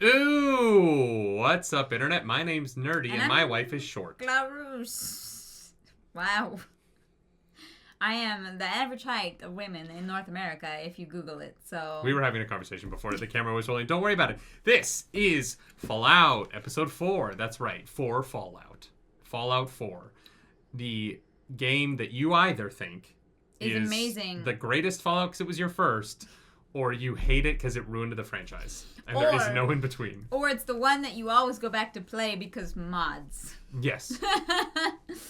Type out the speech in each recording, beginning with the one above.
Ooh, what's up, Internet? My name's Nerdy, and my wife is short. Glarus. Wow. I am the average height of women in North America if you Google it, so... We were having a conversation before the camera was rolling. Don't worry about it. This is Fallout, Episode 4. That's right, 4 Fallout. Fallout 4. The game that you either think is amazing. The greatest Fallout because it was your first, or you hate it because it ruined the franchise. And there is no in between. Or it's the one that you always go back to play because mods. Yes.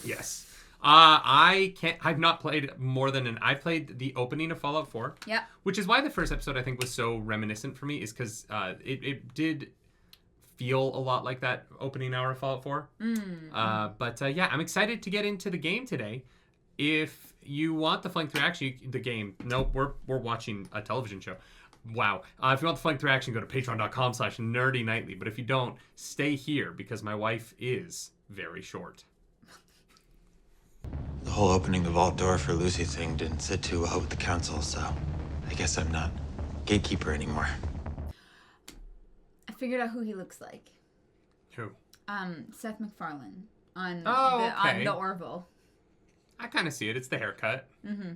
Yes. I've not played more than I played the opening of Fallout 4. Yep. Which is why the first episode I think was so reminiscent for me, is because it did feel a lot like that opening hour of Fallout 4. But yeah, I'm excited to get into the game today. If you want the flank through action, the game. Nope, we're watching a television show. Wow. If you want the flank through action, go to patreon.com/nerdynightly. But if you don't, stay here because my wife is very short. The whole opening the vault door for Lucy thing didn't sit too well with the council, so I guess I'm not gatekeeper anymore. I figured out who he looks like. Who? Seth MacFarlane on okay. the Orville. I kind of see it. It's the haircut. Mm-hmm.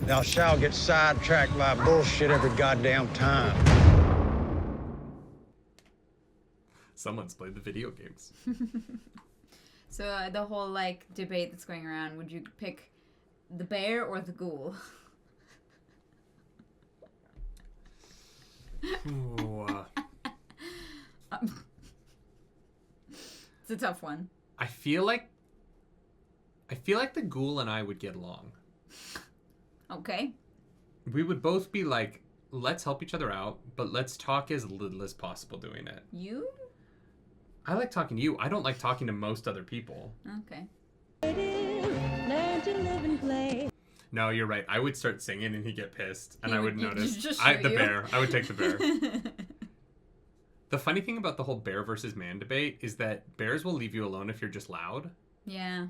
Thou shalt get sidetracked by bullshit every goddamn time. Someone's played the video games. So the whole like debate that's going around, would you pick the bear or the ghoul? Ooh, It's a tough one. I feel like the ghoul and I would get along. Okay. We would both be like, let's help each other out, but let's talk as little as possible doing it. You? I like talking to you. I don't like talking to most other people. Okay. No, you're right. I would start singing and he'd get pissed, and I would notice. Just The bear. I would take the bear. The funny thing about the whole bear versus man debate is that bears will leave you alone if you're just loud. Yeah.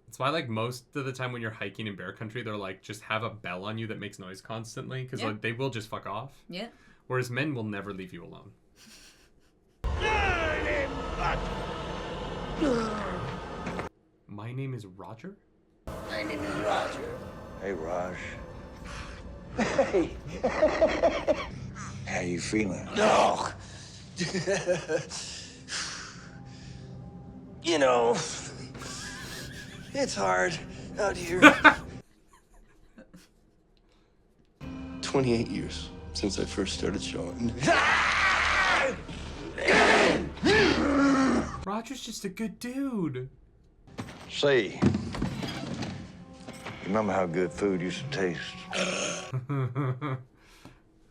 It's why, like, most of the time when you're hiking in bear country, they're like, just have a bell on you that makes noise constantly, because like, they will just fuck off. Yeah. Whereas men will never leave you alone. My name is Roger? My name is Roger. Hey, Raj. Hey. How you feeling? No. You know, it's hard out here. 28 years since I first started showing. Roger's just a good dude. See, you remember how good food used to taste?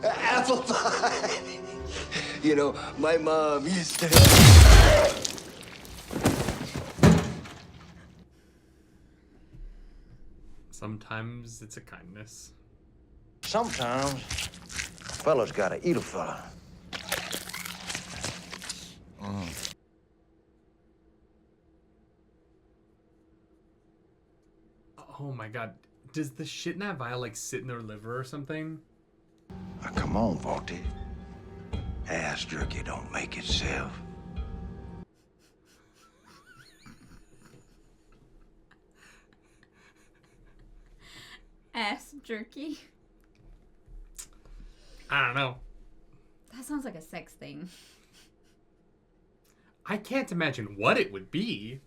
Apple pie. You know, my mom used to. Sometimes it's a kindness. Sometimes, a fella's gotta eat a fella. Oh my god. Does the shit in that vial, like, sit in their liver or something? Now, come on, Vaulty. Ass jerky don't make itself. Ass jerky. I don't know. That sounds like a sex thing. I can't imagine what it would be.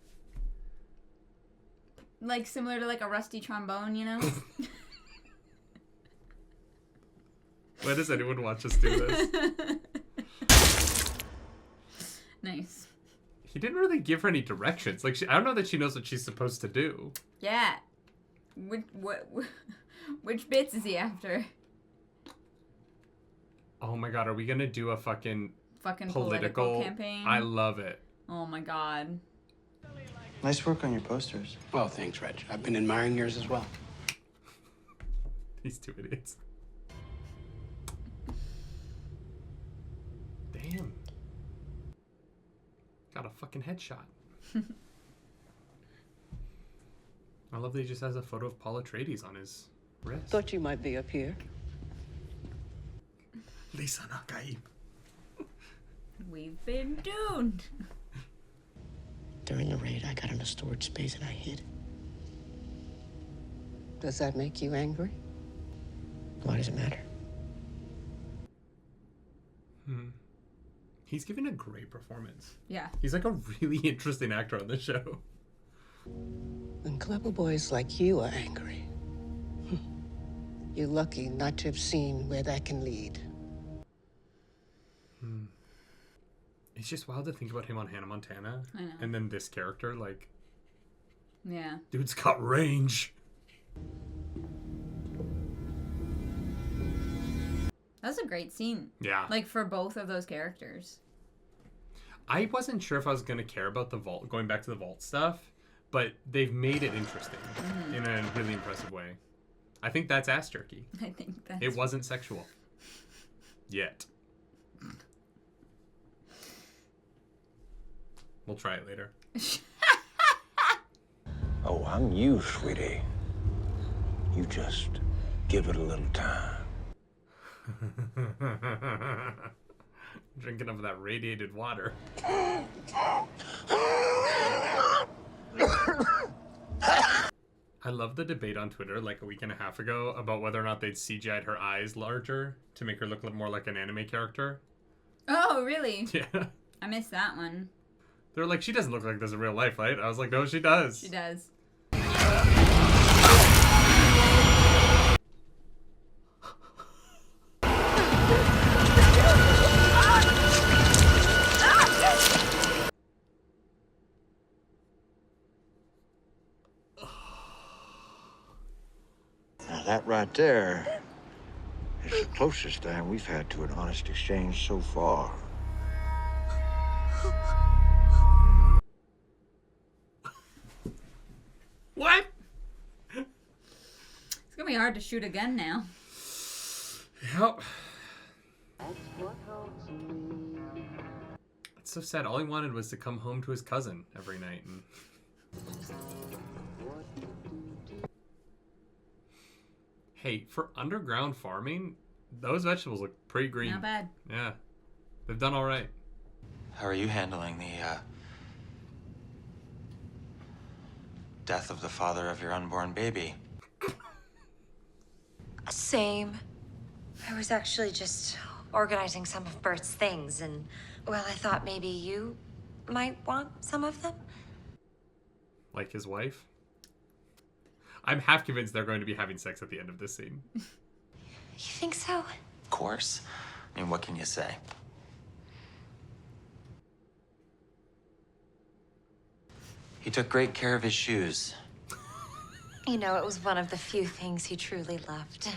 Like similar to like a rusty trombone, you know? Why does anyone watch us do this? Nice. He didn't really give her any directions. Like, I don't know that she knows what she's supposed to do. Yeah. Which bits is he after? Oh my god, are we gonna do a fucking political campaign? I love it. Oh my god. Nice work on your posters. Well, thanks, Reg. I've been admiring yours as well. These two idiots. Damn. Got a fucking headshot. I love that he just has a photo of Paul Atreides on his wrist. Thought you might be up here. Lisa Nakaib. We've been doomed. During the raid, I got in a storage space and I hid. Does that make you angry? Why does it matter? He's giving a great performance. Yeah. He's like a really interesting actor on the show. When clever boys like you are angry, you're lucky not to have seen where that can lead. It's just wild to think about him on Hannah Montana. I know. And then this character, like, Yeah. dude's got range. That's a great scene. Yeah. Like, for both of those characters. I wasn't sure if I was going to care about the vault, going back to the vault stuff, but they've made it interesting in a really impressive way. I think that's ass jerky. I think that's... It wasn't sexual. Yet. We'll try it later. Oh, I'm you, sweetie. You just give it a little time. Drinking of that radiated water. I love the debate on Twitter like a week and a half ago about whether or not they'd CGI'd her eyes larger to make her look more like an anime character. Oh, really? Yeah. I missed that one. They're like, she doesn't look like this in real life, right? I was like, no, she does. She does. Now that right there is the closest thing we've had to an honest exchange so far. What? It's gonna be hard to shoot again now. Yep. It's so sad. All he wanted was to come home to his cousin every night. And... Hey, for underground farming, those vegetables look pretty green. Not bad. Yeah. They've done all right. How are you handling the, death of the father of your unborn baby? Same. I was actually just organizing some of Bert's things, and, well, I thought maybe you might want some of them. Like his wife? I'm half convinced they're going to be having sex at the end of this scene. You think so? Of course. I mean, what can you say? He took great care of his shoes. You know, it was one of the few things he truly loved.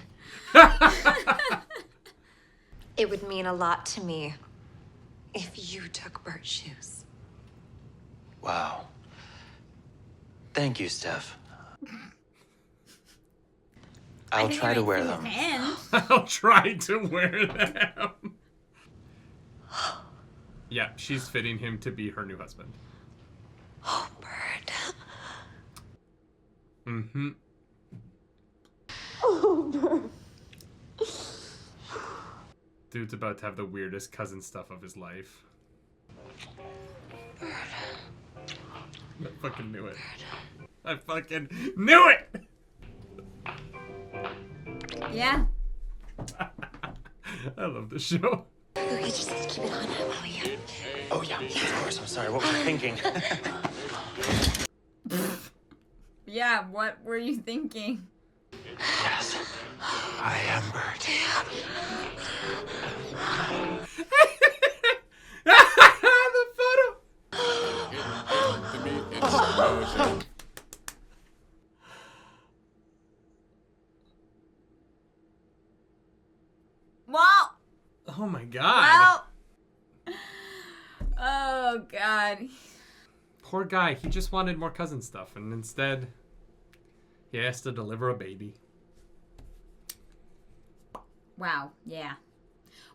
It would mean a lot to me if you took Bert's shoes. Wow. Thank you, Steph. I'll try to wear them. I'll try to wear them. Yeah, she's fitting him to be her new husband. Oh, Bert. Mm-hmm. Oh, Bert. Dude's about to have the weirdest cousin stuff of his life. Bert. I fucking knew it. I fucking knew it! Yeah. I love this show. Luke, you just keep it on, will you? Oh, yeah, of course. I'm sorry. What was I thinking? Yeah, what were you thinking? Yes, I am Bert. The photo! Wow. Oh my god. Well. Oh god. Poor guy. He just wanted more cousin stuff, and instead, he has to deliver a baby. Wow. Yeah.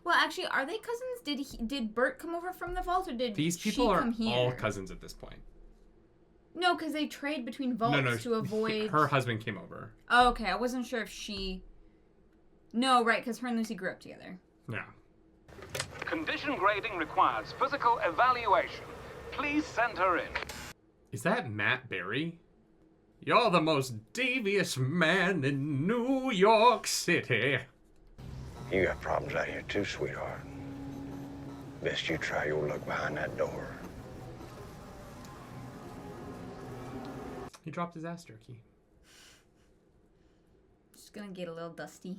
Well, actually, are they cousins? Did Bert come over from the vault, or did These people she are come here? all cousins at this point. No, because they trade between vaults to avoid. Her husband came over. Oh, okay, I wasn't sure if she. No, right, because her and Lucy grew up together. Yeah. Condition grading requires physical evaluation. Please send her in. Is that Matt Berry? You're the most devious man in New York City. You got problems out here too, sweetheart. Best you try your luck behind that door. He dropped his ass jerky. Just gonna get a little dusty.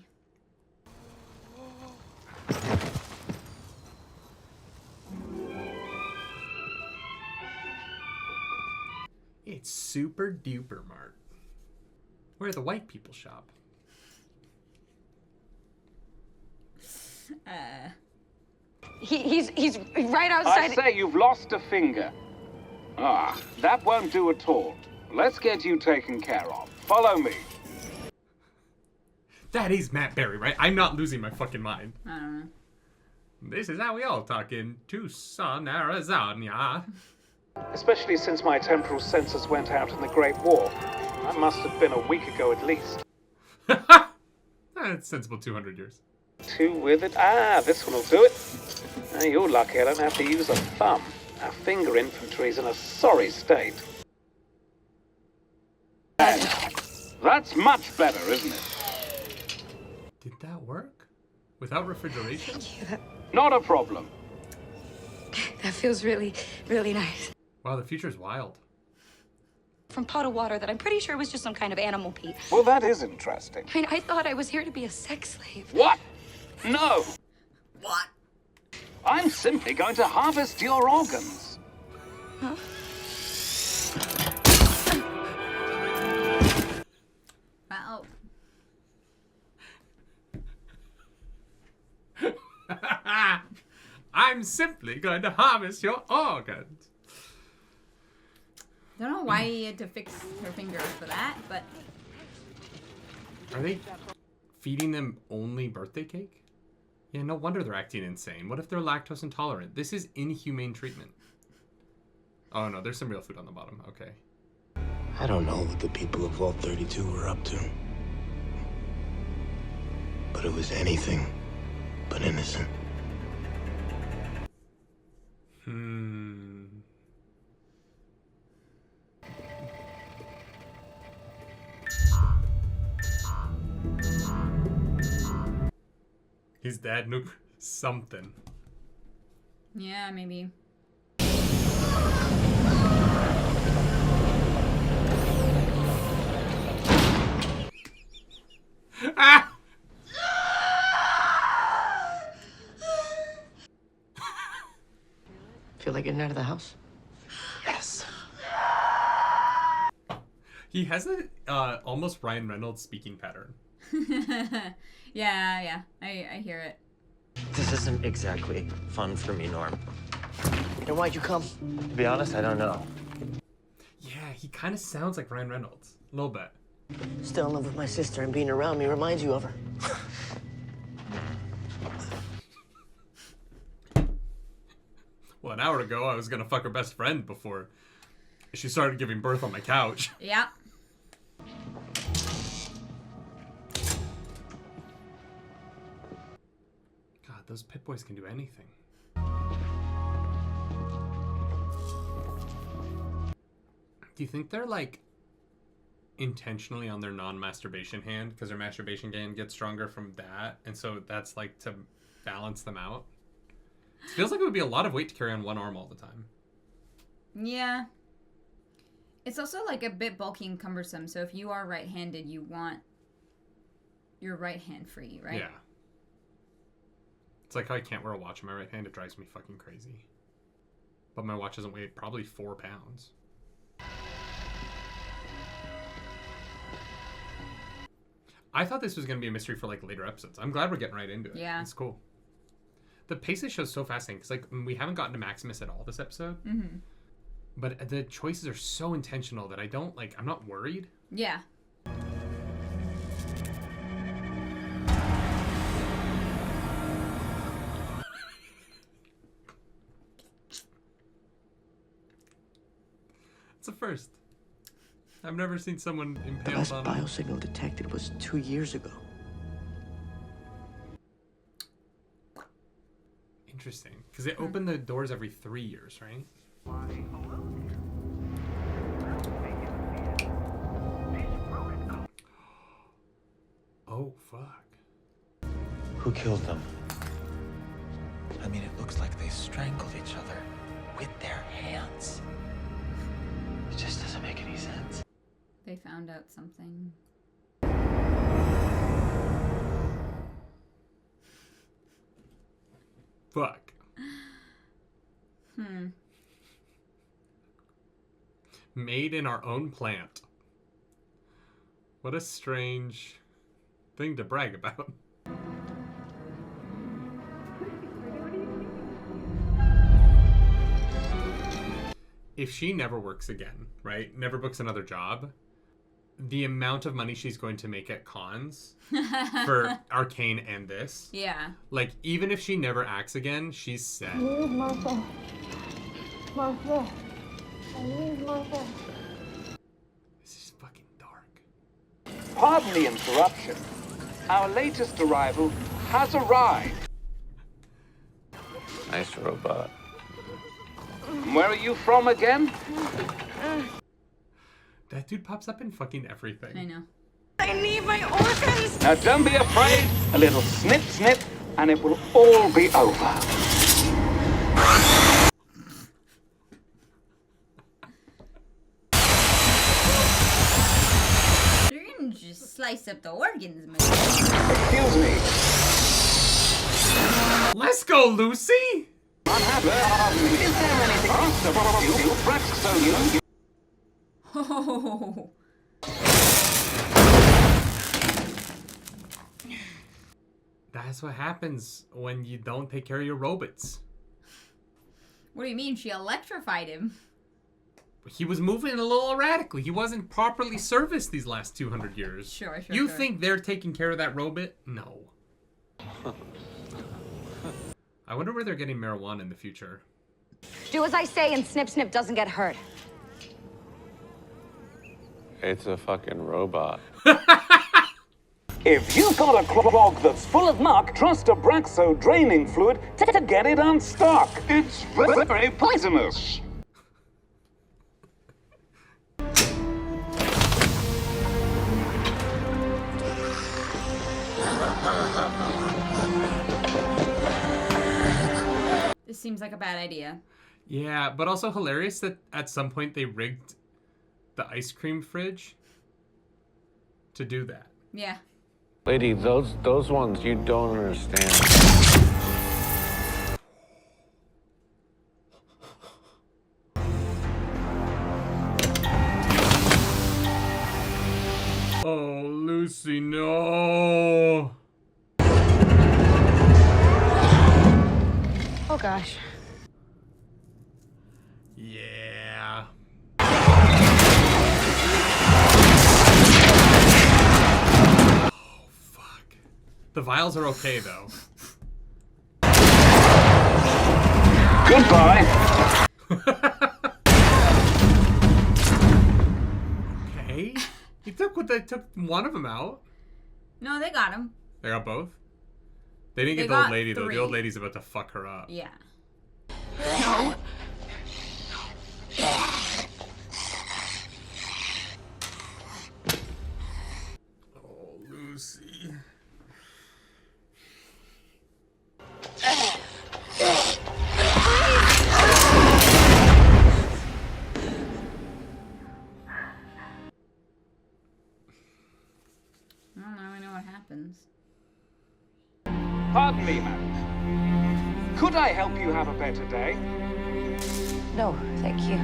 It's Super Duper Mart, where the white people shop. He's right outside. I say you've lost a finger. Ah, that won't do at all. Let's get you taken care of. Follow me. That is Matt Berry, right? I'm not losing my fucking mind. I don't know. This is how we all talk in Tucson, Arizona. Especially since my temporal sensors went out in the Great War. That must have been a week ago at least. That's sensible 200 years. Two with it. Ah, this one will do it. Now, you're lucky I don't have to use a thumb. Our finger infantry's in a sorry state. That's much better, isn't it? Did that work? Without refrigeration? Thank you. Not a problem. That feels really, really nice. Wow, the future's wild. From pot of water that I'm pretty sure was just some kind of animal pee. Well, that is interesting. I mean, I thought I was here to be a sex slave. What? No. What? I'm simply going to harvest your organs. Huh? Wow. I'm simply going to harvest your organs. Don't know why he had to fix her finger for that, but Are they feeding them only birthday cake? Yeah, no wonder they're acting insane. What if they're lactose intolerant? This is inhumane treatment. Oh no, there's some real food on the bottom. Okay. I don't know what the people of Vault 32 were up to. But it was anything but innocent. His dad knew something. yeah, maybe. Ah! Feel like getting out of the house? Yes. He has a almost Ryan Reynolds speaking pattern. yeah, I hear it. This isn't exactly fun for me, Norm. Then why'd you come? To be honest, I don't know. Yeah, he kind of sounds like Ryan Reynolds. A little bit. Still in love with my sister, and being around me reminds you of her. Well, an hour ago, I was gonna fuck her best friend before she started giving birth on my couch. Yeah. God, those Pit Boys can do anything. Do you think they're like intentionally on their non-masturbation hand because their masturbation hand gets stronger from that, and so that's like to balance them out? It feels like it would be a lot of weight to carry on one arm all the time. Yeah. It's also like a bit bulky and cumbersome, so if you are right-handed, you want your right hand free, right? Yeah. It's like how I can't wear a watch in my right hand. It drives me fucking crazy. But my watch doesn't weigh probably 4 pounds. I thought this was going to be a mystery for like later episodes. I'm glad we're getting right into it. Yeah. It's cool. The pace of the show's so fascinating because like we haven't gotten to Maximus at all this episode. Mm-hmm. But the choices are so intentional that I'm not worried. Yeah. It's a first. I've never seen someone The impaled last on... biosignal detected was 2 years ago. Interesting. Because they open the doors every 3 years, right? Oh, fuck. Who killed them? I mean, it looks like they strangled each other with their hands. It just doesn't make any sense. They found out something. Fuck. Made in our own plant. What a strange thing to brag about. If she never works again, right? Never books another job, the amount of money she's going to make at cons for Arcane and this. Yeah. Like, even if she never acts again, she's set. Martha. Martha. I need Martha. This is fucking dark. Pardon the interruption. Our latest arrival has arrived. Nice robot. Where are you from again? That dude pops up in fucking everything. I know. I need my organs! Now don't be afraid. A little snip snip and it will all be over. You're gonna just slice up the organs, man. Excuse me. Let's go, Lucy! Is there anything else to you? Oh. That's what happens when you don't take care of your robots. What do you mean? She electrified him. He was moving a little erratically. He wasn't properly serviced these last 200 years. Sure. You think they're taking care of that robot? No. I wonder where they're getting marijuana in the future. Do as I say and Snip Snip doesn't get hurt. It's a fucking robot. If you've got a clog that's full of muck, trust a Braxo draining fluid to get it unstuck. It's very poisonous. This seems like a bad idea. Yeah, but also hilarious that at some point they rigged the ice cream fridge to do that. Yeah. Lady, those ones you don't understand. Oh, Lucy, no. Oh gosh. Yeah. Oh, fuck. The vials are okay, though. Goodbye. Okay. They took one of them out. No, they got him. They got both? They didn't They get the old got lady, though. The 3. old lady's about to fuck her up. Yeah. No. Oh, Lucy. Well, now I know what happens. Pardon me, ma'am. Could I help you have a better day? No, thank you.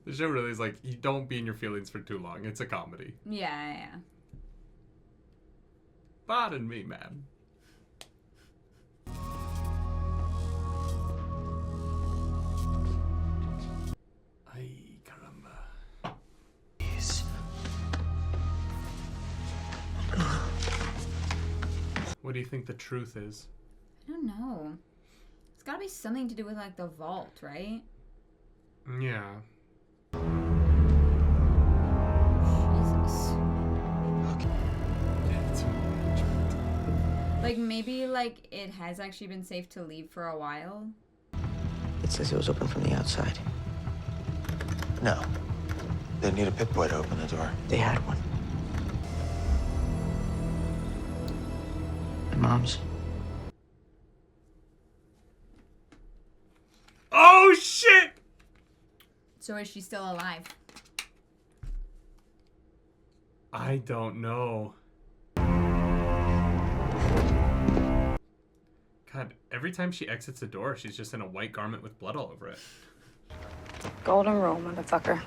The show really is like, you don't be in your feelings for too long. It's a comedy. Yeah. Pardon me, ma'am. Ay, caramba. Yes. What do you think the truth is? I don't know. It's gotta be something to do with, like, the vault, right? Yeah. Jesus. Like, maybe, like, it has actually been safe to leave for a while. It says it was open from the outside. No. They need a pit boy to open the door. They had one. My mom's. Oh, shit! So is she still alive? I don't know. God, every time she exits a door, she's just in a white garment with blood all over it. Golden rule, motherfucker.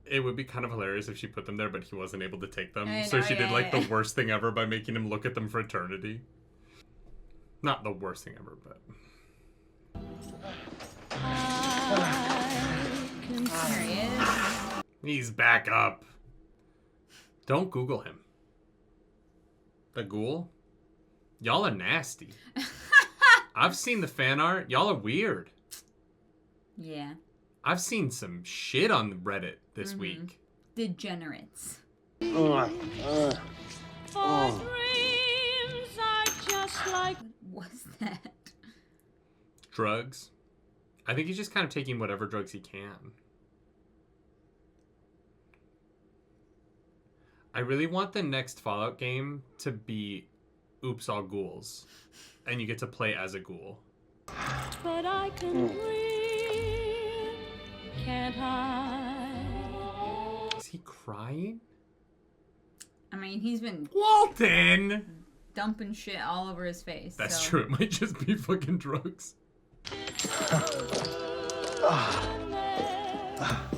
It would be kind of hilarious if she put them there, but he wasn't able to take them. I So know, she did, yeah, like, yeah. the worst thing ever by making him look at them for eternity. Not the worst thing ever, but... There he is. He's back up. Don't Google him. The ghoul? Y'all are nasty. I've seen the fan art. Y'all are weird. Yeah. I've seen some shit on Reddit this week. Degenerates. Oh. What was that? Drugs. I think he's just kind of taking whatever drugs he can. I really want the next Fallout game to be Oops All Ghouls. And you get to play as a ghoul. But I can breathe, can't I? Is he crying? I mean, he's been Walton! dumping shit all over his face. That's so. true. It might just be fucking drugs.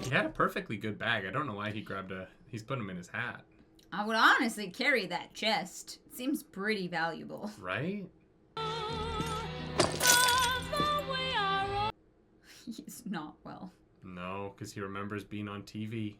He had a perfectly good bag. I don't know why he grabbed he's putting them in his hat. I would honestly carry that chest. It seems pretty valuable. Right? He's not well. No, because he remembers being on TV.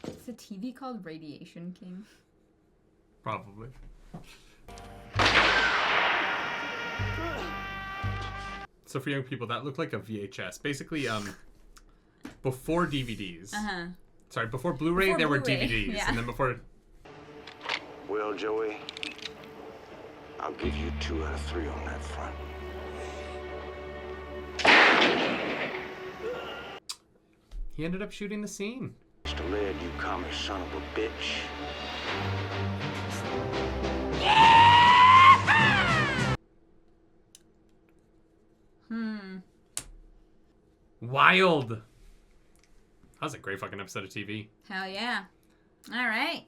Is the TV called Radiation King? Probably. So for young people, that looked like a VHS. Basically, before DVDs. Uh-huh. Sorry, before Blu-ray, Before there were Blu-ray, DVDs. yeah. And then before... Well, Joey, I'll give you 2 out of 3 on that front. He ended up shooting the scene. Mr. Led, you common son of a bitch. Wild. That was a great fucking episode of TV. Hell yeah. All right.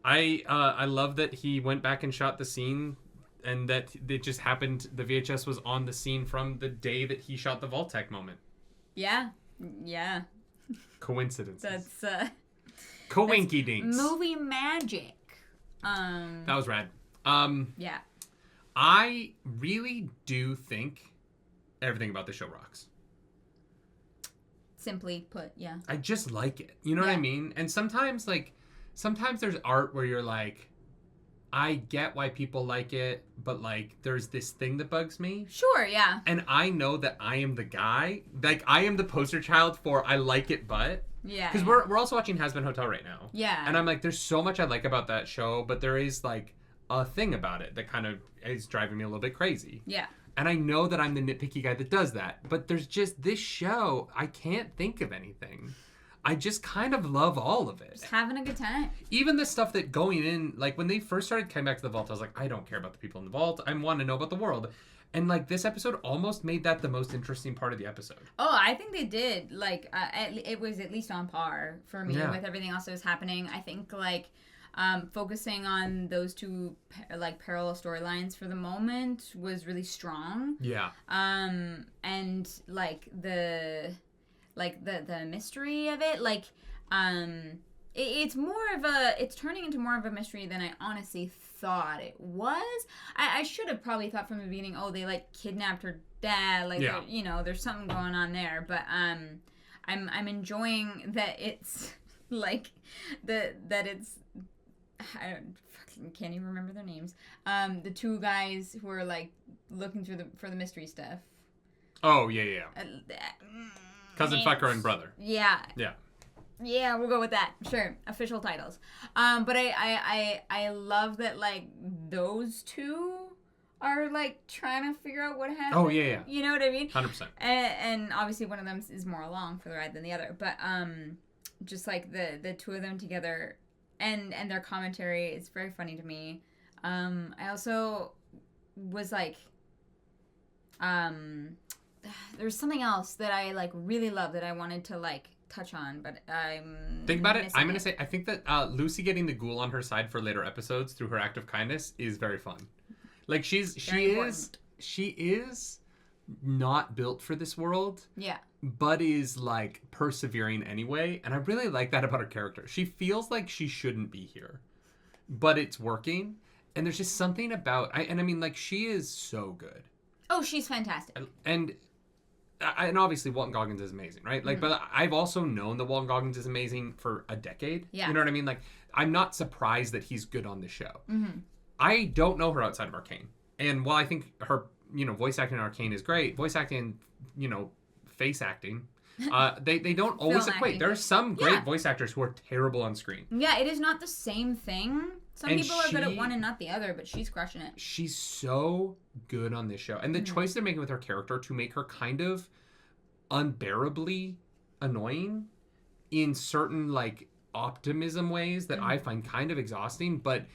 I love that he went back and shot the scene, and that it just happened. The VHS was on the scene from the day that he shot the Vault-Tec moment. Yeah. Yeah. Coincidences. That's Coinky dinks. movie magic. That was rad. Yeah. I really do think everything about the show rocks. Simply put, yeah. I just like it. You know what I mean? And sometimes there's art where you're like, I get why people like it, but like there's this thing that bugs me. Sure, yeah. And I know that I am the guy. Like I am the poster child for I like it, but yeah. Because we're also watching Has Been Hotel right now. Yeah. And I'm like, there's so much I like about that show, but there is like a thing about it that kind of is driving me a little bit crazy. Yeah. And I know that I'm the nitpicky guy that does that, but there's just this show, I can't think of anything. I just kind of love all of it. Just having a good time. Even the stuff that going in, like when they first started coming back to the vault, I was like, I don't care about the people in the vault. I want to know about the world. And like this episode almost made that the most interesting part of the episode. Oh, I think they did. Like, it was at least on par for me with everything else that was happening. I think like focusing on those two parallel storylines for the moment was really strong. Yeah. And like the mystery of it, like it's turning into more of a mystery than I honestly thought it was. I should have probably thought from the beginning, oh, they like kidnapped her dad, like you know, there's something going on there. But I'm enjoying that it's like that it's can't even remember their names. The two guys who are like looking for the mystery stuff. Oh yeah. Cousin fucker and brother. Yeah. Yeah. Yeah, we'll go with that. Sure, official titles. But I love that like those two are like trying to figure out what happened. Oh yeah. You know what I mean? 100%. And obviously one of them is more along for the ride than the other. But just like the two of them together and their commentary is very funny to me. I also was like, there's something else that I like really love that I wanted to like touch on, but I'm think about it. I'm gonna say I think that Lucy getting the ghoul on her side for later episodes through her act of kindness is very fun. Like she is not built for this world. Yeah. But is like persevering anyway, and I really like that about her character. She feels like she shouldn't be here, but it's working, and there's just something about I mean like she is so good. Oh, she's fantastic. And obviously Walton Goggins is amazing, right? Like, but I've also known that Walton Goggins is amazing for a decade. Yeah. You know what I mean? Like, I'm not surprised that he's good on the show. Mm-hmm. I don't know her outside of Arcane. And while I think her, voice acting in Arcane is great, voice acting, face acting, they don't always equate. There are some great voice actors who are terrible on screen. Yeah, it is not the same thing. Some people are good at one and not the other, but she's crushing it. She's so good on this show. And the choice they're making with her character to make her kind of unbearably annoying in certain, like, optimism ways that I find kind of exhausting, but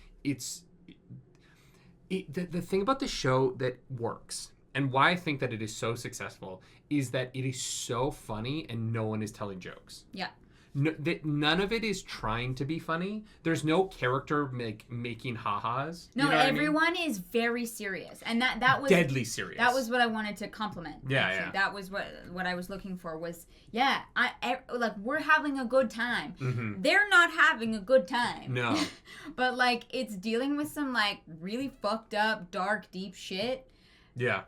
the thing about the show that works, and why I think that it is so successful, is that it is so funny and no one is telling jokes. Yeah. No, none of it is trying to be funny. There's no character making ha-has. No, you know everyone is very serious, and that was deadly serious. That was what I wanted to compliment. Yeah, actually. yeah. That was what I was looking for. Was like we're having a good time. Mm-hmm. They're not having a good time. No. But like it's dealing with some like really fucked up, dark, deep shit. Yeah.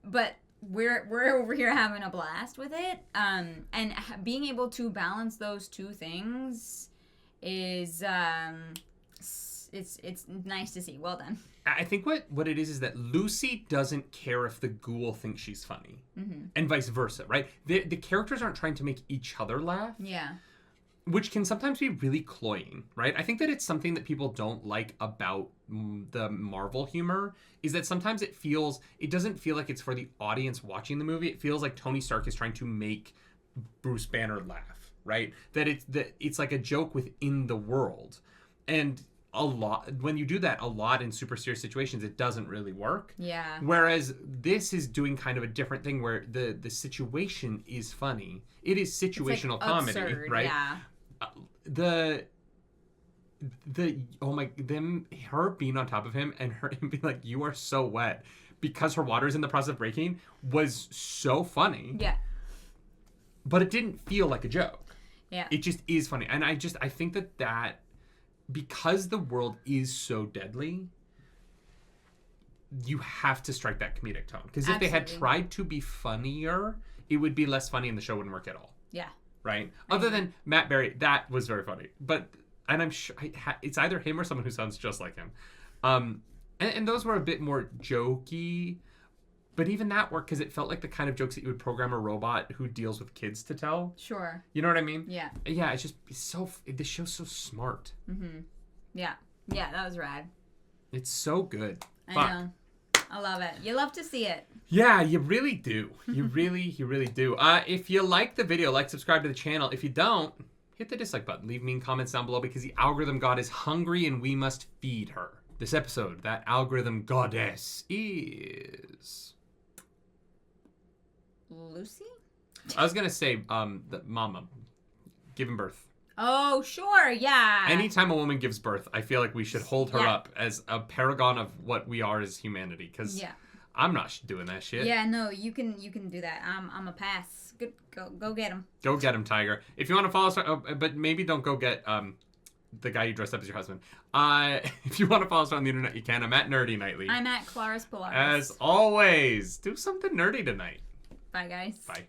But we're over here having a blast with it, and being able to balance those two things is it's nice to see. Well done. I think what it is that Lucy doesn't care if the ghoul thinks she's funny, and vice versa, right? The characters aren't trying to make each other laugh. Yeah. Which can sometimes be really cloying, right? I think that it's something that people don't like about the Marvel humor, is that sometimes it doesn't feel like it's for the audience watching the movie. It feels like Tony Stark is trying to make Bruce Banner laugh, right? That it's like a joke within the world. And when you do that a lot in super serious situations, it doesn't really work. Yeah. Whereas this is doing kind of a different thing where the situation is funny. It is situational comedy, absurd, right? Yeah. Her being on top of him and him being like, "You are so wet," because her water is in the process of breaking, was so funny. Yeah. But it didn't feel like a joke. Yeah. It just is funny, and I think that because the world is so deadly, you have to strike that comedic tone. Because if they had tried to be funnier, it would be less funny and the show wouldn't work at all. Yeah. Right? Other than Matt Berry, that was very funny. And I'm sure it's either him or someone who sounds just like him. And those were a bit more jokey. But even that worked because it felt like the kind of jokes that you would program a robot who deals with kids to tell. Sure. You know what I mean? Yeah. Yeah, this show's so smart. Mm-hmm. Yeah. Yeah, that was rad. It's so good. I know. I love it. You love to see it. Yeah, you really do. You really do. If you like the video, subscribe to the channel. If you don't, hit the dislike button. Leave mean comments down below because the algorithm god is hungry and we must feed her. This episode, that algorithm goddess is... Lucy? I was going to say the mama giving birth. Oh, sure, yeah. Anytime a woman gives birth, I feel like we should hold her up as a paragon of what we are as humanity. Because I'm not doing that shit. Yeah, no, you can do that. I'm a pass. Good, go get him. Go get him, Tiger. If you want to follow us, but maybe don't go get the guy you dressed up as your husband. If you want to follow us on the internet, you can. I'm at Nerdy Nightly. I'm at Claris Polaris. As always, do something nerdy tonight. Bye, guys. Bye.